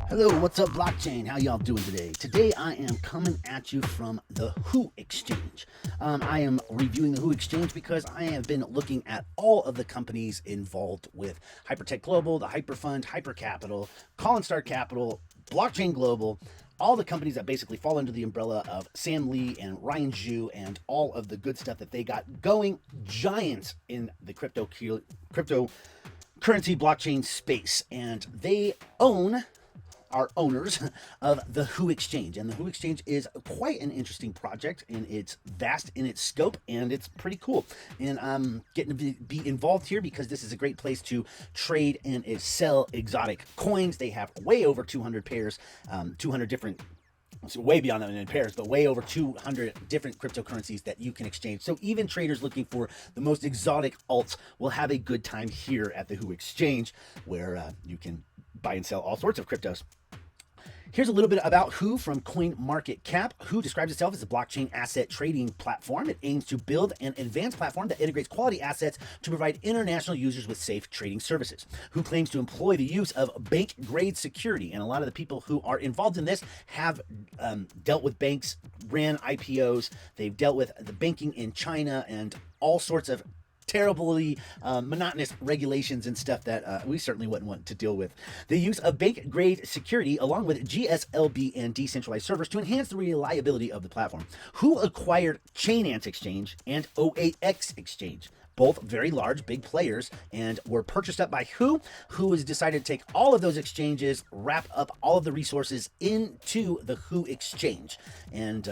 Hello, what's up, blockchain? How y'all doing today? Today I am coming at you from the Who Exchange. I am reviewing the Who Exchange because I have been looking at all of the companies involved with HyperTech Global, the HyperFund, HyperCapital, Coinstar Capital, Blockchain Global, all the companies that basically fall under the umbrella of Sam Lee and Ryan Zhu and all of the good stuff that they got going, giants in the cryptocurrency blockchain space. And they are owners of the Who Exchange. And the Who Exchange is quite an interesting project, and it's vast in its scope, and it's pretty cool. And I'm getting to be involved here because this is a great place to trade and sell exotic coins. They have way over 200 pairs, 200 different, so way beyond that in pairs, but way over 200 different cryptocurrencies that you can exchange. So even traders looking for the most exotic alts will have a good time here at the Who Exchange, where you can buy and sell all sorts of cryptos. Here's a little bit about Who from CoinMarketCap. Who describes itself as a blockchain asset trading platform. It aims to build an advanced platform that integrates quality assets to provide international users with safe trading services. Who claims to employ the use of bank-grade security, and a lot of the people who are involved in this have dealt with banks, ran IPOs, they've dealt with the banking in China and all sorts of terribly monotonous regulations and stuff that we certainly wouldn't want to deal with. The use of bank-grade security along with GSLB and decentralized servers to enhance the reliability of the platform. Who acquired CoinEx Exchange and OAX Exchange? Both very large, big players, and were purchased up by Who has decided to take all of those exchanges, wrap up all of the resources into the Who Exchange, and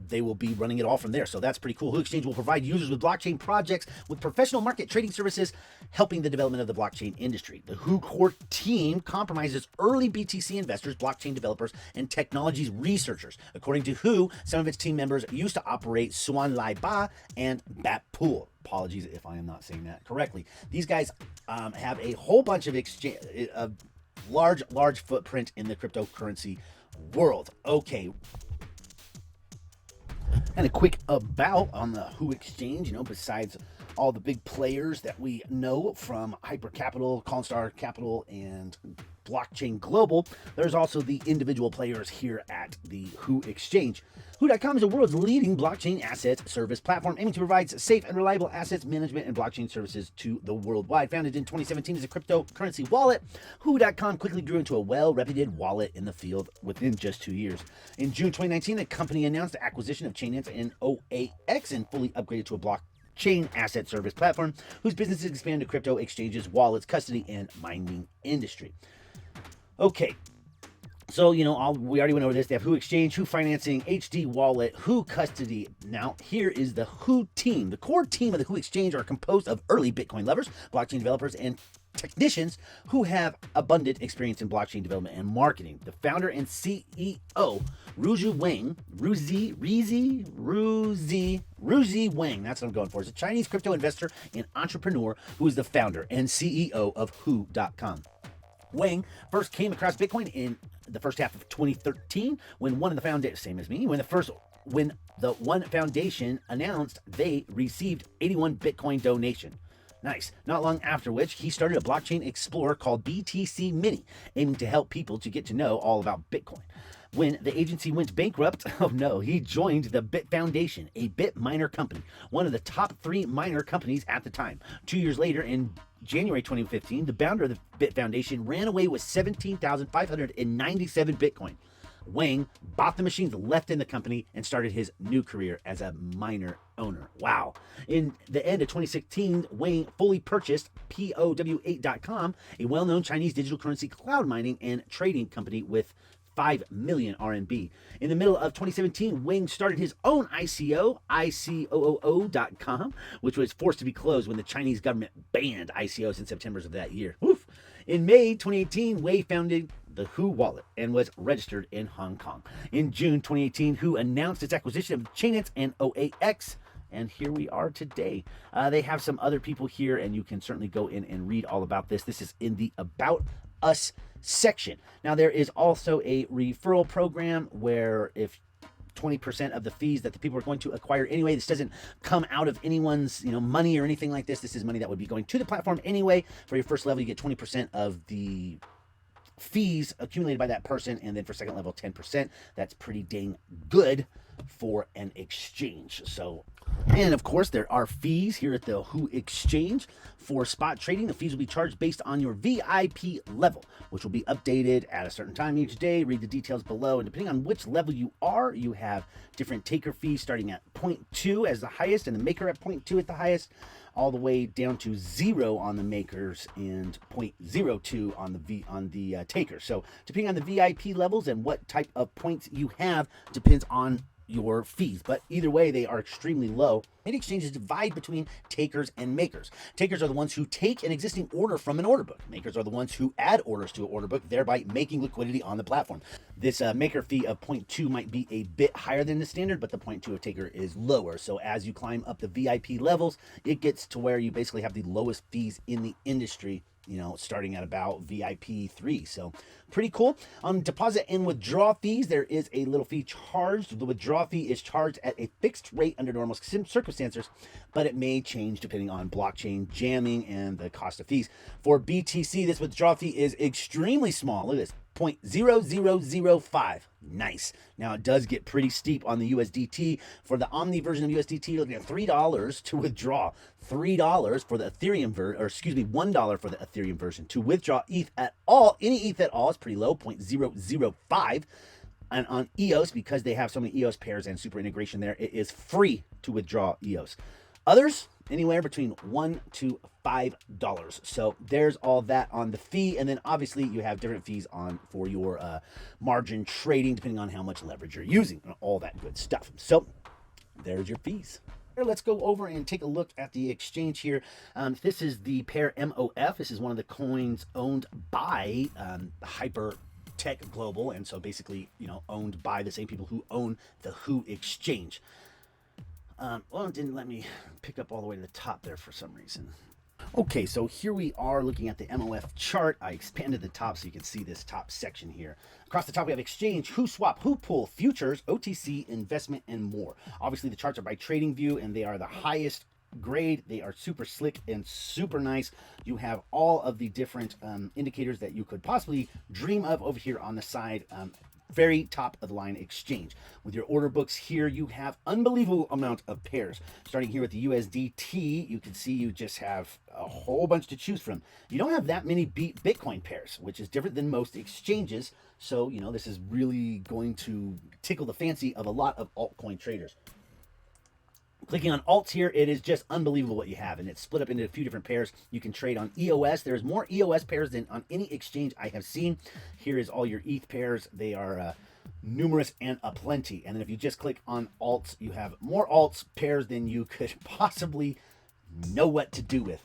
they will be running it all from there. So that's pretty cool. Who Exchange will provide users with blockchain projects with professional market trading services, helping the development of the blockchain industry. The Who core team compromises early BTC investors, blockchain developers, and technologies researchers. According to Who, some of its team members used to operate Suan Lai Ba and Bat Pool. Apologies if I am not saying that correctly. These guys have a whole bunch of large footprint in the cryptocurrency world. Okay. And a quick about on the Who Exchange, besides all the big players that we know from HyperCapital, Coinstar Capital, and Blockchain Global, there's also the individual players here at the Who Exchange. Who.com is the world's leading blockchain assets service platform, aiming to provide safe and reliable assets management and blockchain services to the worldwide. Founded in 2017 as a cryptocurrency wallet, Who.com quickly grew into a well-reputed wallet in the field within just 2 years. In June 2019, the company announced the acquisition of CoinEx and OAX and fully upgraded to a blockchain asset service platform whose businesses expand to crypto exchanges, wallets, custody, and mining industry. Okay. So, we already went over this. They have Who Exchange, Who Financing, HD Wallet, Who Custody. Now, here is the Who team. The core team of the Who Exchange are composed of early Bitcoin lovers, blockchain developers, and technicians who have abundant experience in blockchain development and marketing. The founder and CEO, Ruzi Wang, that's what I'm going for, is a Chinese crypto investor and entrepreneur who is the founder and CEO of Who.com. Wang first came across Bitcoin in the first half of 2013 when one of the foundation, same as me, when the One Foundation announced they received 81 Bitcoin donation. Nice. Not long after which, he started a blockchain explorer called BTC Mini, aiming to help people to get to know all about Bitcoin. When the agency went bankrupt, he joined the Bit Foundation, a bit miner company, one of the top 3 miner companies at the time. 2 years later, in January 2015, the founder of the Bit Foundation ran away with 17,597 Bitcoin. Wang bought the machines left in the company and started his new career as a miner owner. Wow. In the end of 2016, Wang fully purchased POW8.com, a well-known Chinese digital currency cloud mining and trading company with 5 million RMB. In the middle of 2017, Wang started his own ICO, ICOO.com, which was forced to be closed when the Chinese government banned ICOs in September of that year. Oof. In May 2018, Wei founded the Who wallet and was registered in Hong Kong. In June 2018, Who announced its acquisition of CoinEx and OAX, and here we are today. They have some other people here, and you can certainly go in and read all about this. This is in the About Us section. Now, there is also a referral program where if 20% of the fees that the people are going to acquire anyway. This doesn't come out of anyone's money or anything like this. This is money that would be going to the platform anyway. For your first level, you get 20% of the fees accumulated by that person, and then for second level 10%. That's pretty dang good for an exchange. So, and of course there are fees here at the Who Exchange for spot trading. The fees will be charged based on your VIP level, which will be updated at a certain time each day. Read the details below, and depending on which level you are, you have different taker fees starting at 0.2 as the highest, and the maker at 0.2 at the highest, all the way down to 0 on the makers and 0.02 on the takers. So depending on the VIP levels and what type of points you have depends on your fees, but either way they are extremely low. Many exchanges divide between takers and makers. Takers are the ones who take an existing order from an order book. Makers are the ones who add orders to an order book, thereby making liquidity on the platform. This maker fee of 0.2 might be a bit higher than the standard, but the 0.2 of taker is lower. So as you climb up the VIP levels, it gets to where you basically have the lowest fees in the industry, you know, starting at about VIP 3. So pretty cool. On deposit and withdraw fees, there is a little fee charged. The withdrawal fee is charged at a fixed rate under normal circumstances, but it may change depending on blockchain jamming and the cost of fees. For BTC, this withdrawal fee is extremely small. Look at this, 0.0005. Nice. Now it does get pretty steep on the USDT. For the Omni version of USDT, you're looking at $3 to withdraw. $3 for the Ethereum version, or excuse me, $1 for the Ethereum version. To withdraw ETH at all, any ETH at all is pretty low, 0.005. And on EOS, because they have so many EOS pairs and super integration there, it is free to withdraw EOS. Others, anywhere between $1 to $5. So there's all that on the fee, and then obviously you have different fees on for your margin trading depending on how much leverage you're using and all that good stuff. So there's your fees. Let's go over and take a look at the exchange here. This is the pair MOF. This is one of the coins owned by HyperTech Global, and so basically, you know, owned by the same people who own the Who Exchange. Well, it didn't let me pick up all the way to the top there for some reason. Okay, so here we are looking at the MOF chart. I expanded the top so you can see this top section here. Across the top, we have exchange, Who Swap, Who Pool, futures, OTC, investment, and more. Obviously, the charts are by TradingView, and they are the highest grade. They are super slick and super nice. You have all of the different indicators that you could possibly dream of over here on the side. Very top of the line exchange. With your order books here, you have unbelievable amount of pairs. Starting here with the USDT, you can see you just have a whole bunch to choose from. You don't have that many Bitcoin pairs, which is different than most exchanges. So, you know, this is really going to tickle the fancy of a lot of altcoin traders. Clicking on alts here, it is just unbelievable what you have, and it's split up into a few different pairs. You can trade on EOS. There's more EOS pairs than on any exchange I have seen. Here is all your ETH pairs. They are numerous and aplenty. And then if you just click on alts, you have more alts pairs than you could possibly know what to do with.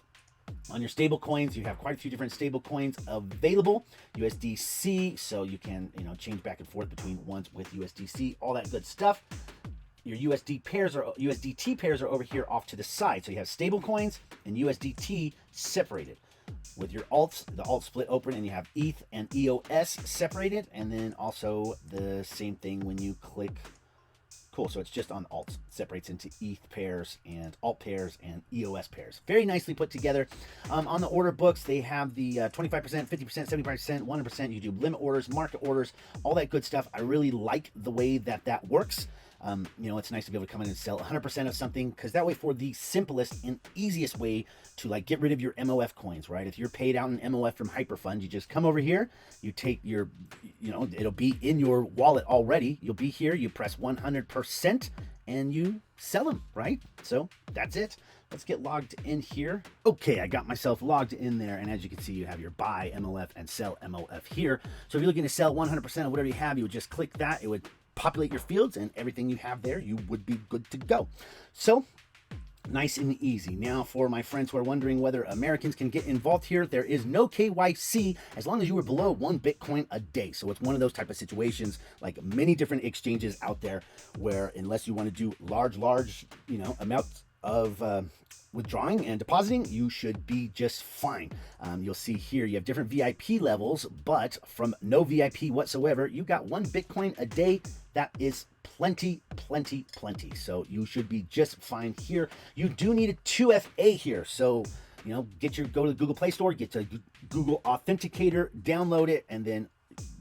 On your stable coins, you have quite a few different stable coins available. USDC, so you can, you know, change back and forth between ones with USDC, all that good stuff. Your USDT pairs are over here off to the side. So you have stable coins and USDT separated. With your alts, the alt split open, and you have ETH and EOS separated, and then also the same thing when you click. Cool, so it's just on alts. It separates into ETH pairs and alt pairs and EOS pairs. Very nicely put together. On the order books, they have the 25%, 50%, 75%, 100%. You do limit orders, market orders, all that good stuff. I really like the way that works. You know, it's nice to be able to come in and sell 100% of something, because that way, for the simplest and easiest way to like get rid of your MOF coins, right? If you're paid out in MOF from HyperFund, you just come over here, you take your, you know, it'll be in your wallet already. You'll be here, you press 100% and you sell them, right? So that's it. Let's get logged in here. Okay, I got myself logged in there, and as you can see, you have your buy MOF and sell MOF here. So if you're looking to sell 100% of whatever you have, you would just click that. It would populate your fields, and everything you have there, you would be good to go. So nice and easy. Now, for my friends who are wondering whether Americans can get involved here, there is no KYC as long as you are below 1 Bitcoin a day. So it's one of those type of situations, like many different exchanges out there, where unless you want to do large, you know, amounts of withdrawing and depositing, you should be just fine. You'll see here you have different VIP levels, but from no VIP whatsoever, you got 1 Bitcoin a day. That is plenty. So you should be just fine here. You do need a 2FA here. So go to the Google Play Store, get to Google Authenticator, download it, and then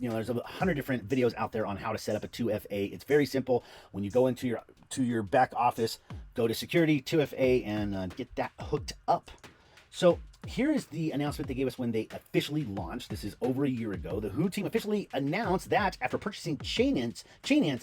there's 100 different videos out there on how to set up a 2FA. It's very simple. When you go into your back office, go to security 2FA and get that hooked up. So here is the announcement they gave us when they officially launched. This is over a year ago. The Who team officially announced that after purchasing Chainance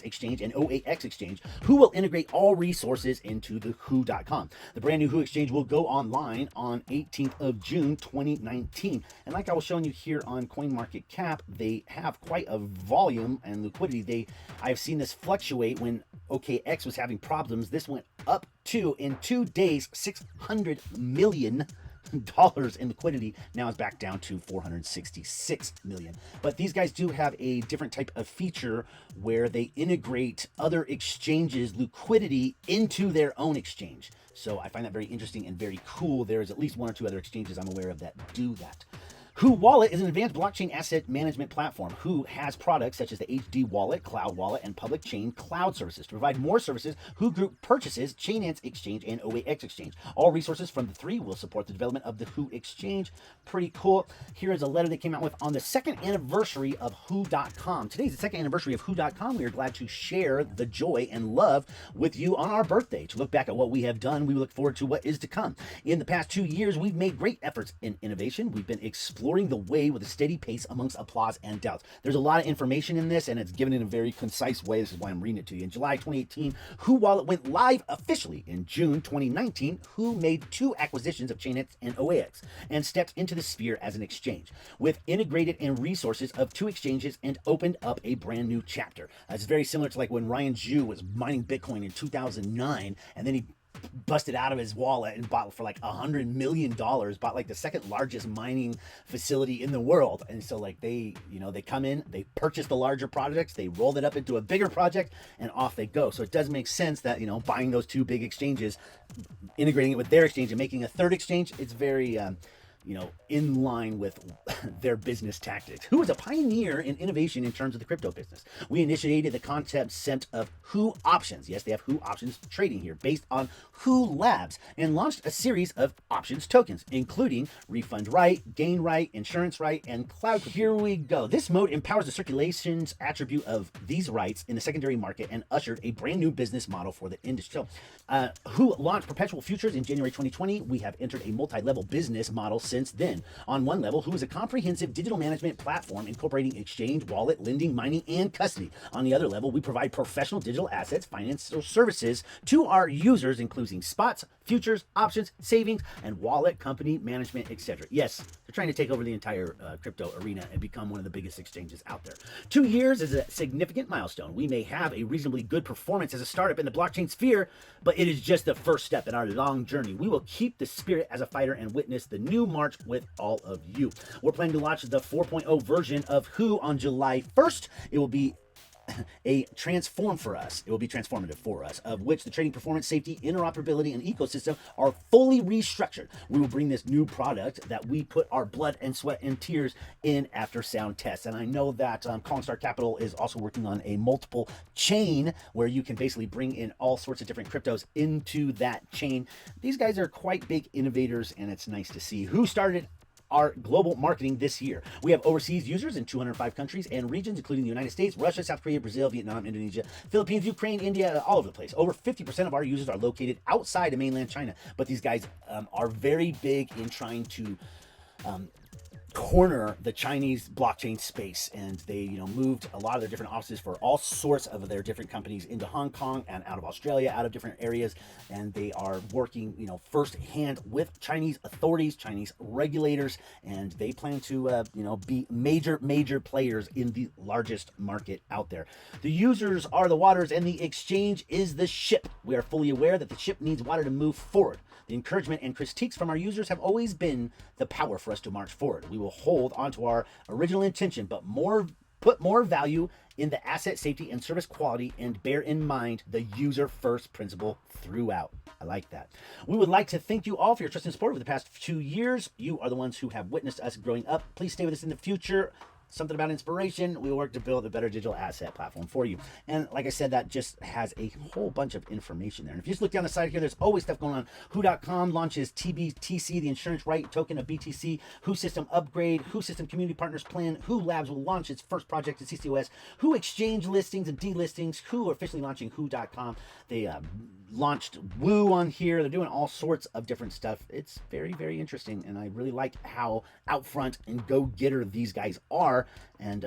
Exchange and OAX Exchange, Who will integrate all resources into the Who.com. The brand new Who Exchange will go online on 18th of June 2019. And like I was showing you here on CoinMarketCap, they have quite a volume and liquidity. I've seen this fluctuate. When OKX was having problems, this went up to, in 2 days, $600 million in liquidity. Now it's back down to 466 million. But these guys do have a different type of feature where they integrate other exchanges' liquidity into their own exchange. So I find that very interesting and very cool. There's at least 1 or 2 other exchanges I'm aware of that do that. Who Wallet is an advanced blockchain asset management platform. Who has products such as the HD Wallet, Cloud Wallet, and public chain cloud services. To provide more services, Who Group purchases Chainance Exchange and OAX Exchange. All resources from the 3 will support the development of the Who Exchange. Pretty cool. Here is a letter they came out with on the 2nd anniversary of Who.com. Today is the 2nd anniversary of Who.com. We are glad to share the joy and love with you on our birthday. To look back at what we have done, we look forward to what is to come. In the past 2 years, we've made great efforts in innovation. We've been exploring the way with a steady pace amongst applause and doubts. There's a lot of information in this, and it's given in a very concise way. This is why I'm reading it to you. In July 2018, Who Wallet went live officially. In June 2019, Who made 2 acquisitions of Chainix and OAX and stepped into the sphere as an exchange with integrated and resources of 2 exchanges and opened up a brand new chapter. It's very similar to like when Ryan Zhu was mining Bitcoin in 2009, and then he busted out of his wallet and bought for like $100 million, bought like the 2nd largest mining facility in the world. And so like they come in, they purchase the larger projects, they rolled it up into a bigger project, and off they go. So it does make sense that, buying those 2 big exchanges, integrating it with their exchange and making a 3rd exchange, it's very, in line with their business tactics. Who is a pioneer in innovation in terms of the crypto business? We initiated the concept of Who Options. Yes, they have Who Options trading here based on Who Labs, and launched a series of options tokens, including Refund Right, Gain Right, Insurance Right, and Cloud. Here we go. This mode empowers the circulations attribute of these rights in the secondary market and ushered a brand new business model for the industry. So, Who launched perpetual futures in January 2020. We have entered a multi-level business model since then. On one level, Who is a comprehensive digital management platform incorporating exchange, wallet, lending, mining, and custody. On the other level, we provide professional digital assets, financial services to our users, including spots, futures, options, savings, and wallet, company management, etc. Yes, they're trying to take over the entire crypto arena and become one of the biggest exchanges out there. 2 years is a significant milestone. We may have a reasonably good performance as a startup in the blockchain sphere, but it is just the first step in our long journey. We will keep the spirit as a fighter and witness the new march with all of you. We're planning to launch the 4.0 version of Who on July 1st. It will be transformative for us, of which the trading performance, safety, interoperability, and ecosystem are fully restructured. We will bring this new product that we put our blood and sweat and tears in after sound tests. And I know that Coinstar Capital is also working on a multiple chain where you can basically bring in all sorts of different cryptos into that chain. These guys are quite big innovators, and it's nice to see. Who started our global marketing this year. We have overseas users in 205 countries and regions, including the United States, Russia, South Korea, Brazil, Vietnam, Indonesia, Philippines, Ukraine, India, all over the place. Over 50% of our users are located outside of mainland China, but these guys are very big in trying to corner the Chinese blockchain space, and they moved a lot of their different offices for all sorts of their different companies into Hong Kong and out of Australia, out of different areas, and they are working firsthand with Chinese authorities, Chinese regulators, and they plan to be major players in the largest market out there. The users are the waters and the exchange is the ship. We are fully aware that the ship needs water to move forward. The encouragement and critiques from our users have always been the power for us to march forward. We will hold onto our original intention, but put more value in the asset safety and service quality, and bear in mind the user first principle throughout. I like that. We would like to thank you all for your trust and support over the past 2 years. You are the ones who have witnessed us growing up. Please stay with us in the future. something about inspiration. We work to build a better digital asset platform for you. And like I said, that just has a whole bunch of information there. And if you just look down the side here, there's always stuff going on. Who.com launches TBTC, the insurance right token of BTC. Who system upgrade. Who system community partners plan. Who Labs will launch its first project at CCOS. Who exchange listings and delistings. Who are officially launching Who.com. They launched Woo on here. They're doing all sorts of different stuff. It's very, very interesting, and I really like how out front and go-getter these guys are. And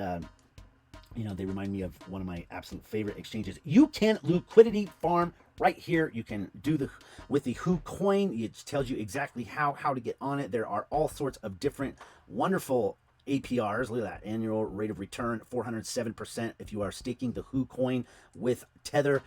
you know, they remind me of one of my absolute favorite exchanges. You can liquidity farm right here. You can do the with the Who coin. It tells you exactly how to get on it. There are all sorts of different wonderful APRs. Look at that, annual rate of return 407% if you are staking the Who coin with Tether.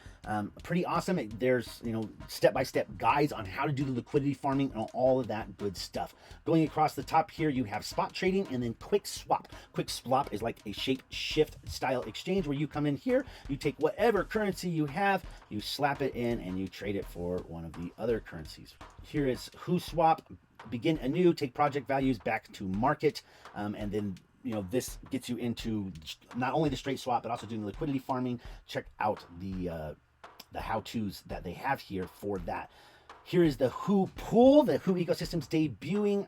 Pretty awesome. There's, you know, step-by-step guides on how to do the liquidity farming and all of that good stuff. Going across the top here, you have spot trading and then quick swap. Quick swap is like a shape shift style exchange where you come in here, you take whatever currency you have, you slap it in and you trade it for one of the other currencies. Here is Who swap. Begin anew, take project values back to market, and then, you know, this gets you into not only the straight swap but also doing liquidity farming. Check out the how-tos that they have here for that. Here is the Who pool, the Who ecosystem's debuting,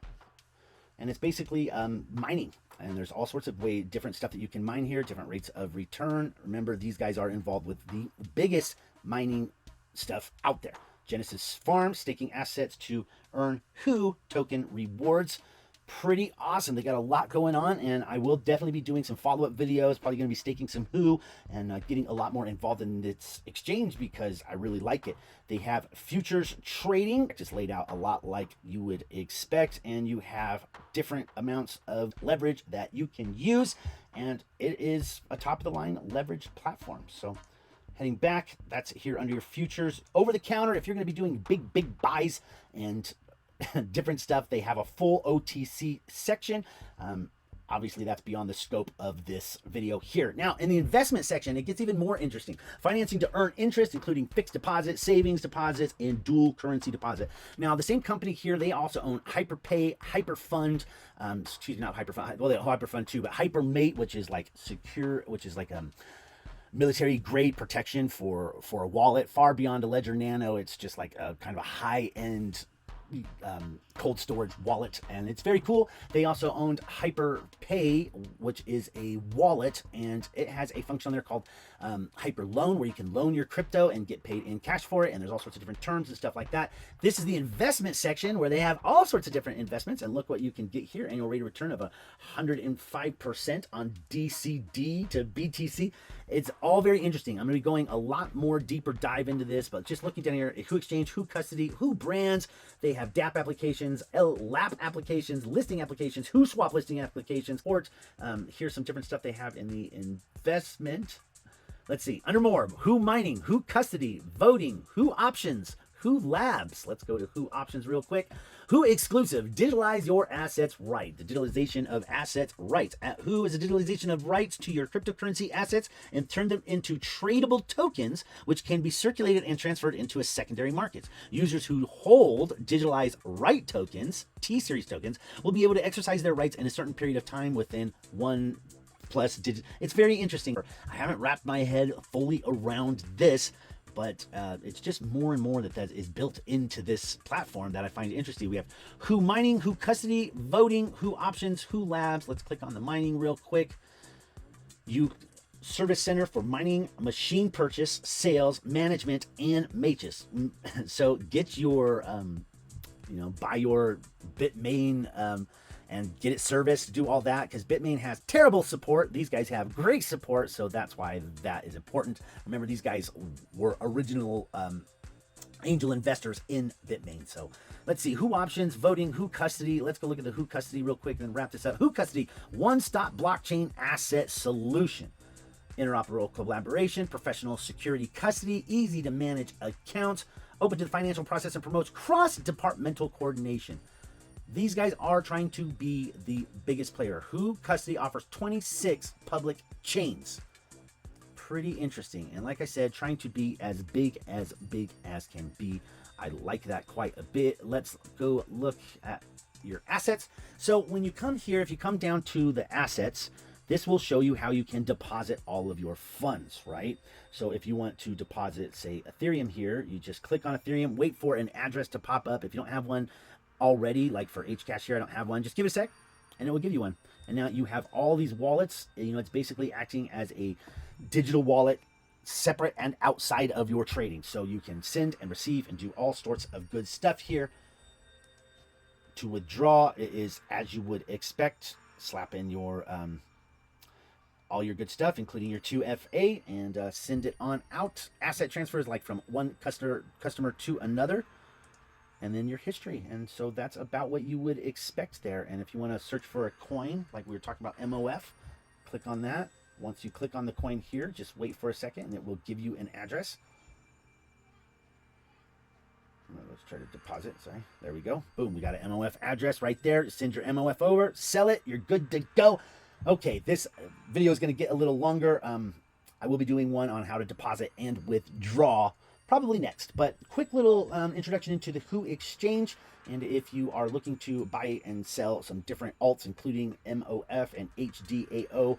and it's basically mining. And there's all sorts of different stuff that you can mine here, different rates of return. Remember, these guys are involved with the biggest mining stuff out there. Genesis Farm, staking assets to earn Who token rewards. Pretty awesome. They got a lot going on, and I will definitely be doing some follow-up videos, probably going to be staking some Who and getting a lot more involved in this exchange because I really like it. They have futures trading, just laid out a lot like you would expect, and you have different amounts of leverage that you can use, and it is a top-of-the-line leverage platform. So heading back, that's here under your futures. Over the counter, if you're going to be doing big buys and different stuff, they have a full OTC section. Obviously, that's beyond the scope of this video here. Now, in the investment section, it gets even more interesting. Financing to earn interest, including fixed deposit, savings deposits, and dual currency deposit. Now, the same company here, they also own HyperPay, HyperFund, excuse me, not HyperFund, well, they own HyperFund too, but HyperMate, which is like secure, which is like military grade protection for a wallet, far beyond a Ledger Nano. It's just like a kind of a high end cold storage wallet, and it's very cool. They also owned HyperPay, which is a wallet, and it has a function on there called Hyper Loan, where you can loan your crypto and get paid in cash for it, and there's all sorts of different terms and stuff like that. This is the investment section where they have all sorts of different investments, and look what you can get here. Annual rate of return of 105% on DCD to BTC. It's all very interesting. I'm going to be going a lot more deeper dive into this, but just looking down here, Who Exchange, Who Custody, Who Brands. They have DApp applications, LAP applications, listing applications, Who Swap listing applications, port. Here's some different stuff they have in the investment. Let's see, under more, Who Mining, Who Custody, Voting, Who Options, Who Labs. Let's go to Who Options real quick. Who Exclusive, digitalize your assets right. The digitalization of assets rights. Who is a digitalization of rights to your cryptocurrency assets and turn them into tradable tokens, which can be circulated and transferred into a secondary market. Users who hold digitalized right tokens, T-Series tokens, will be able to exercise their rights in a certain period of time within one plus digit. It's very interesting. I haven't wrapped my head fully around this, but it's just more and more that is built into this platform that I find interesting. We have Who Mining, Who Custody, Voting, Who Options, Who Labs. Let's click on the mining real quick. You Service Center for mining, machine purchase, sales, management, and mages. So get your, buy your Bitmain and get it serviced, do all that, because Bitmain has terrible support. These guys have great support, so that's why that is important. Remember, these guys were original angel investors in Bitmain. So let's see, Who Options, Voting, Who Custody. Let's go look at the Who Custody real quick and then wrap this up. Who Custody, one-stop blockchain asset solution. Interoperable collaboration, professional security custody, easy to manage accounts, open to the financial process, and promotes cross-departmental coordination. These guys are trying to be the biggest player. Who Custody offers 26 public chains. Pretty interesting. And like I said, trying to be as big as can be. I like that quite a bit. Let's go look at your assets. So when you come here, if you come down to the assets, This will show you how you can deposit all of your funds, right? So if you want to deposit, say, Ethereum here, you just click on Ethereum, wait for an address to pop up. If you don't have one already, like for Hcash here, I don't have one, just give it a sec and it will give you one. And now you have all these wallets. You know, it's basically acting as a digital wallet, separate and outside of your trading. So you can send and receive and do all sorts of good stuff here. To withdraw, it is as you would expect. Slap in your all your good stuff, including your 2FA, and send it on out. Asset transfers, like from one customer to another, and then your history. And so that's about what you would expect there. And if you want to search for a coin, like we were talking about MOF, click on that. Once you click on the coin here, just wait for a second and it will give you an address. Let's try to deposit. Sorry. There we go. Boom. We got an MOF address right there. Send your MOF over, sell it. You're good to go. Okay. This video is going to get a little longer. I will be doing one on how to deposit and withdraw probably next, but quick little introduction into the Who Exchange. And if you are looking to buy and sell some different alts, including MOF and HDAO,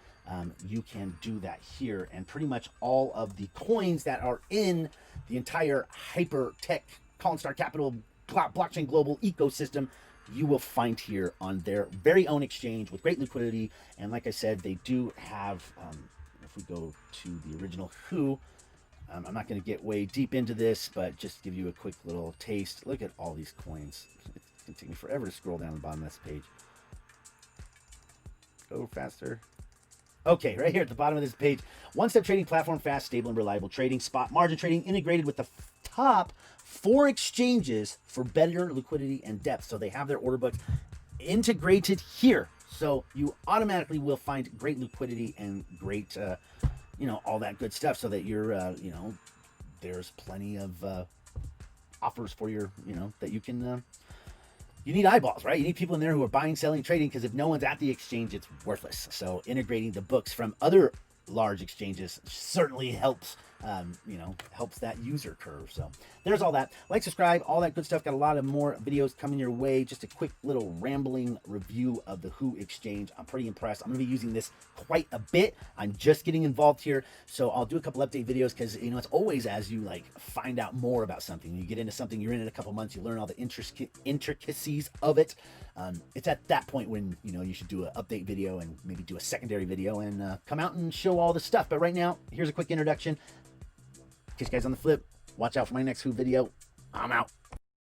you can do that here. And pretty much all of the coins that are in the entire HyperTech Collinstar Capital blockchain global ecosystem, you will find here on their very own exchange with great liquidity. And like I said, they do have, if we go to the original Who, I'm not going to get way deep into this, but just give you a quick little taste. Look at all these coins. It's going to take me forever to scroll down the bottom of this page. Go faster. Okay, right here at the bottom of this page. One-step trading platform, fast, stable, and reliable trading. Spot margin trading integrated with the top 4 exchanges for better liquidity and depth. So they have their order books integrated here. So you automatically will find great liquidity and great, you know, all that good stuff, so that you're, you know, there's plenty of offers for your, you know, that you can, you need eyeballs, right? You need people in there who are buying, selling, trading, because if no one's at the exchange, it's worthless. So integrating the books from other large exchanges certainly helps, you know, helps that user curve. So there's all that. Like, subscribe, all that good stuff. Got a lot of more videos coming your way. Just a quick little rambling review of the Who Exchange. I'm pretty impressed. I'm going to be using this quite a bit. I'm just getting involved here, so I'll do a couple update videos, because, you know, it's always as you like find out more about something, you get into something, you're in it a couple months, you learn all the intricacies of it. It's at that point when, you know, you should do an update video and maybe do a secondary video and come out and show all the stuff. But right now, here's a quick introduction. Catch you guys on the flip. Watch out for my next Who video. I'm out.